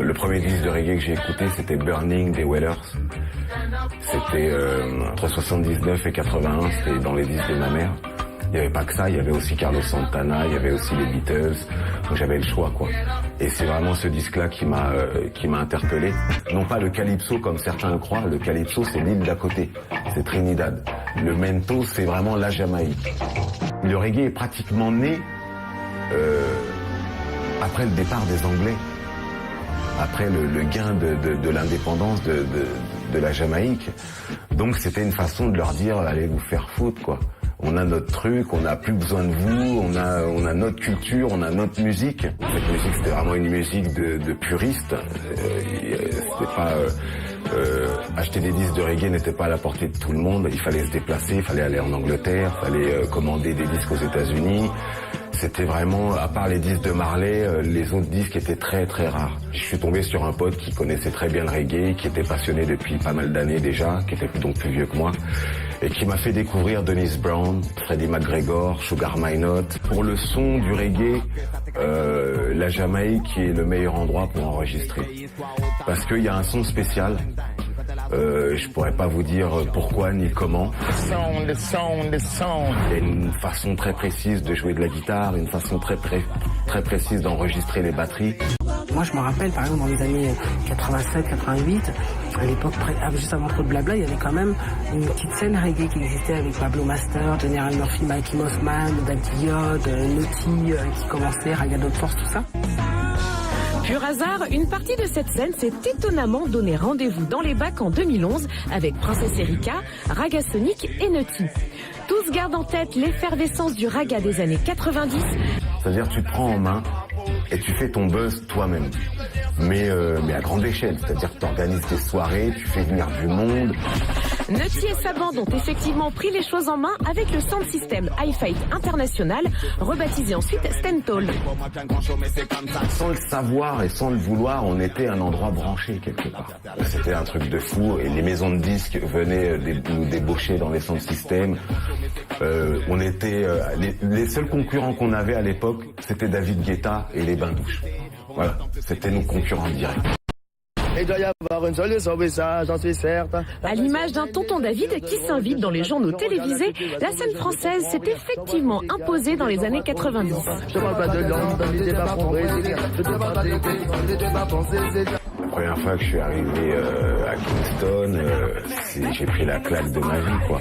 Le premier disque de reggae que j'ai écouté, c'était Burning des Wailers. C'était entre 79 et 81, c'était dans les disques de ma mère. Il n'y avait pas que ça, il y avait aussi Carlos Santana, il y avait aussi les Beatles. Donc j'avais le choix, quoi. Et c'est vraiment ce disque-là qui m'a interpellé. Non pas le calypso comme certains le croient, le calypso c'est l'île d'à côté, c'est Trinidad. Le mento c'est vraiment la Jamaïque. Le reggae est pratiquement né après le départ des Anglais, après le gain de l'indépendance de la Jamaïque. Donc c'était une façon de leur dire allez vous faire foutre, quoi. On a notre truc, on n'a plus besoin de vous, on a notre culture, on a notre musique. Cette musique, c'était vraiment une musique de puristes. C'était pas acheter des disques de reggae n'était pas à la portée de tout le monde. Il fallait se déplacer, il fallait aller en Angleterre, il fallait commander des disques aux États-Unis. C'était vraiment, à part les disques de Marley, les autres disques étaient très très rares. Je suis tombé sur un pote qui connaissait très bien le reggae, qui était passionné depuis pas mal d'années déjà, qui était donc plus vieux que moi, et qui m'a fait découvrir Dennis Brown, Freddie McGregor, Sugar Minott. Pour le son du reggae, la Jamaïque est le meilleur endroit pour enregistrer. Parce qu'il y a un son spécial. Je pourrais pas vous dire pourquoi ni comment. Il y a une façon très précise de jouer de la guitare, une façon très précise d'enregistrer les batteries. Moi je me rappelle par exemple dans les années 87-88, à l'époque juste avant trop de blabla, il y avait quand même une petite scène reggae qui existait avec Pablo Master, General Murphy, Mikey Mossman, Daddy Yod, Naughty qui commençait, Raya Dog Force, tout ça. Pur hasard, une partie de cette scène s'est étonnamment donné rendez-vous dans les bacs en 2011 avec Princess Erika, Raga Sonic et Naughty. Tous gardent en tête l'effervescence du raga des années 90. C'est-à-dire tu te prends en main et tu fais ton buzz toi-même. Mais à grande échelle, c'est-à-dire que tu organises des soirées, tu fais venir du monde. Naughty et sa bande ont effectivement pris les choses en main avec le sound system Hi-Fight International, rebaptisé ensuite Stentall. Sans le savoir et sans le vouloir, on était un endroit branché quelque part. C'était un truc de fou et les maisons de disques venaient nous débaucher dans les sound systems. On était les seuls concurrents qu'on avait à l'époque, c'était David Guetta et les Bains-Douches. Voilà, c'était nos concurrents directs. Il doit y avoir une solution, oui, ça, j'en suis certain. À l'image d'un tonton David qui s'invite dans les journaux télévisés, la scène française s'est effectivement imposée dans les années 90. Je parle pas de langue, dans l'idée pas fondée, La première fois que je suis arrivé à Kingston, j'ai pris la claque de ma vie, quoi.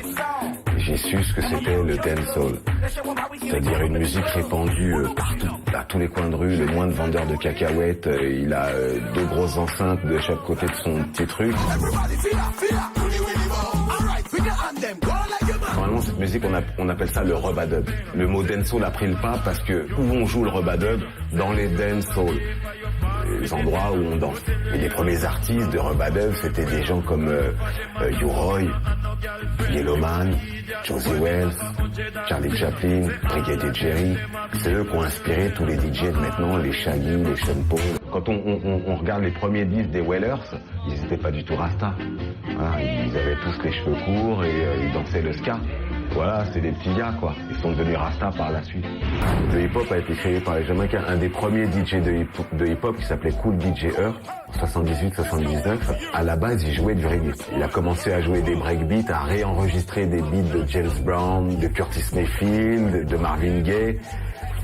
J'ai su ce que c'était le dancehall, c'est-à-dire une musique répandue partout, à tous les coins de rue, le moindre vendeur de cacahuètes, il a deux grosses enceintes de chaque côté de son petit truc. Normalement cette musique on appelle ça le rub-a-dub. Le mot dancehall a pris le pas parce que où on joue le rub-a-dub, dans les dancehall, les endroits où on danse. Et les premiers artistes de rub-a-dub c'était des gens comme U-Roy, Yellowman, Josie Wells, Charlie Chaplin, Brigadier Jerry. C'est eux qui ont inspiré tous les DJ de maintenant, les Shaggy, les Sean Paul. Quand on regarde les premiers disques des Wailers, ils n'étaient pas du tout rasta. Voilà, ils avaient tous les cheveux courts et ils dansaient le ska. Voilà, c'est des petits gars, quoi. Ils sont devenus rasta par la suite. Le hip-hop a été créé par les Jamaïcains. Un des premiers DJ de hip-hop qui s'appelait Cool DJ Earth, 78-79. À la base, il jouait du reggae. Il a commencé à jouer des breakbeats, à réenregistrer des beats de James Brown, de Curtis Mayfield, de Marvin Gaye.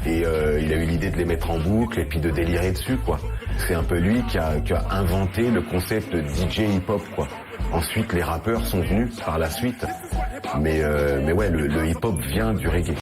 Et il a eu l'idée de les mettre en boucle et puis de délirer dessus, quoi. C'est un peu lui qui a inventé le concept de DJ hip-hop, quoi. Ensuite, les rappeurs sont venus par la suite. Mais ouais, le hip-hop vient du reggae.